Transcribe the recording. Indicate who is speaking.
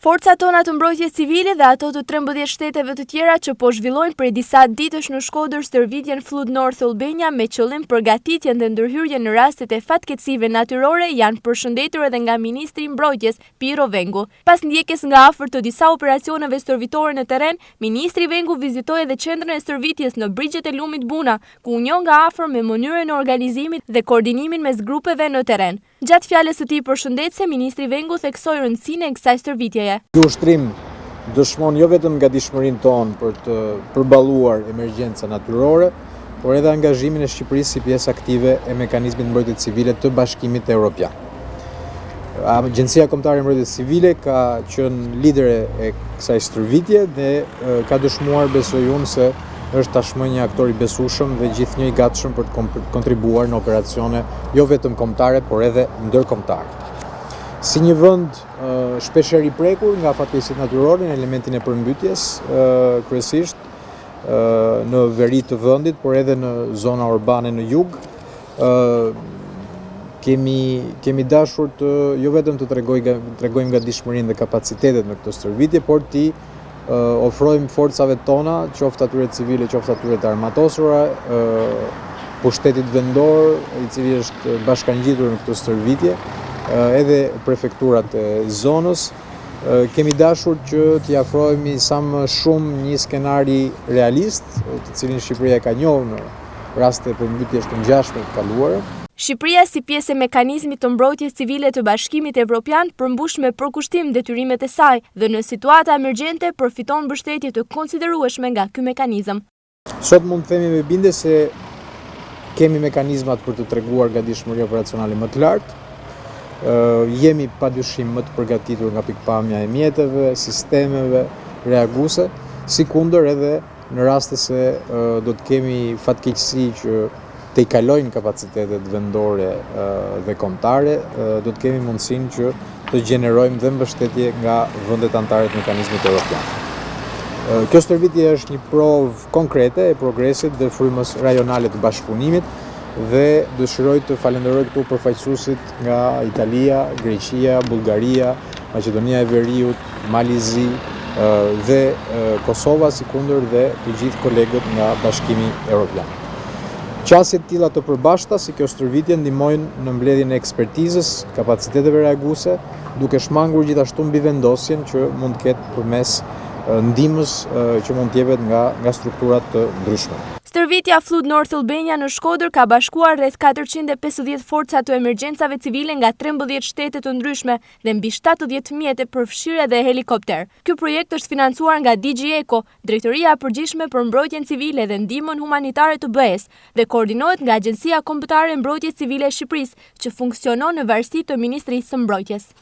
Speaker 1: Forcat tona të mbrojtjes civile dhe ato të 13 shteteve të tjera që po zhvillojnë prej disa ditësh në Shkodër stërvitjen Flood North Albania me qëllim përgatitjen dhe ndërhyrjen në rastet e fatkeqësive natyrore janë përshëndetur edhe nga Ministri i Mbrojtjes Piro Vengu. Pas ndjekjes nga afër të disa operacioneve stërvitore në terren, Ministri Vengu vizitoi edhe qendrën e stërvitjes në Brigjet e Lumit Buna, ku u njoh nga afër me mënyrën e organizimit dhe koordinimin mes grupeve në terren. Gjatë fjalës së tij përshëndetëse, Ministri Vengu theksoi rëndësinë e kësaj stërvitjeje.
Speaker 2: Ky ushtrim dëshmon jo vetëm gatishmërinë tonë për të përballuar emergjenca natyrore, por edhe angazhimin e Shqipërisë si pjesë aktive e mekanizmit mbrojtje civile të Bashkimit Evropian. Agjencia Kombëtare e Mbrojtjes Civile ka qenë lidere e kësaj stërvitje dhe ka dëshmuar, besoj unë, se është tashmë një aktor i besueshëm dhe gjithnjë i gatshëm për të kontribuar në operacione jo vetëm kombëtare, por edhe ndërkombëtare. Si një vend shpeshherë i prekur nga fatkeqësitë natyrore në elementin e përmbytjes, kryesisht në veri të vendit, por edhe në zona urbane në jug, kemi dashur të jo vetëm të tregojmë gatishmërinë dhe kapacitetet në këtë stërvitje, por të ofrojmë forcave tona, qoftë atyre civile, qoftë atyre të armatosura, pushtetit vendor, i cili është bashkangjitur në këtë stërvitje, edhe prefekturat e zonës. Kemi dashur që t'i afrojmë sa më shumë një skenari realist, të cilin Shqipëria ka njohur në raste përmbytjesh të ngjashme të kaluara.
Speaker 1: Shqipëria si pjesë e mekanizmit të mbrojtjes civile të Bashkimit Evropian përmbush me përkushtim detyrimet e saj dhe në situata emergjente përfiton mbështetje të konsiderueshme nga ky mekanizëm.
Speaker 2: Sot mund të themi me bindje se kemi mekanizmat për të treguar gatishmëri operacionale më të lartë. Jemi padyshim më të përgatitur nga pikpamja e mjeteve, sistemeve reaguese, sikundër edhe në raste se do të kemi fatkeqësi që të i kalojnë kapacitetet vendore dhe kombëtare, do të kemi mundësinë që të gjenerojmë dhe mbështetje nga vendet anëtare të mekanizmit evropian. Kjo stërvitje është një provë konkrete e progresit dhe frymës rajonale të bashkëpunimit dhe dëshiroj të falenderoj këtu përfaqësuesit nga Italia, Greqia, Bullgaria, Maqedonia e Veriut, Malizi dhe Kosova, sikundër dhe të gjithë kolegët nga Bashkimi Evropian. Qasje të tilla të përbashkëta si kjo stërvitje ndihmojnë në mbledhjen e ekspertizës, kapaciteteve reaguese, duke shmangur gjithashtu mbi vendosjen që mund të ketë përmes ndihmës që mund të jepet nga strukturat të ndryshme.
Speaker 1: Stërvitja Flood North Albania në Shkodër ka bashkuar rreth 450 forca të emergjencave civile nga 13 shtete të ndryshme dhe mbi 70 mjete përfshirë edhe helikopter. Ky projekt është financuar nga DG ECO, Drejtoria e Përgjithshme për Mbrojtjen Civile dhe Ndihmën Humanitare të BE-s dhe koordinohet nga Agjencia Kombëtare e Mbrojtjes Civile e Shqipërisë, që funksionon në varësi të Ministrisë së Mbrojtjes.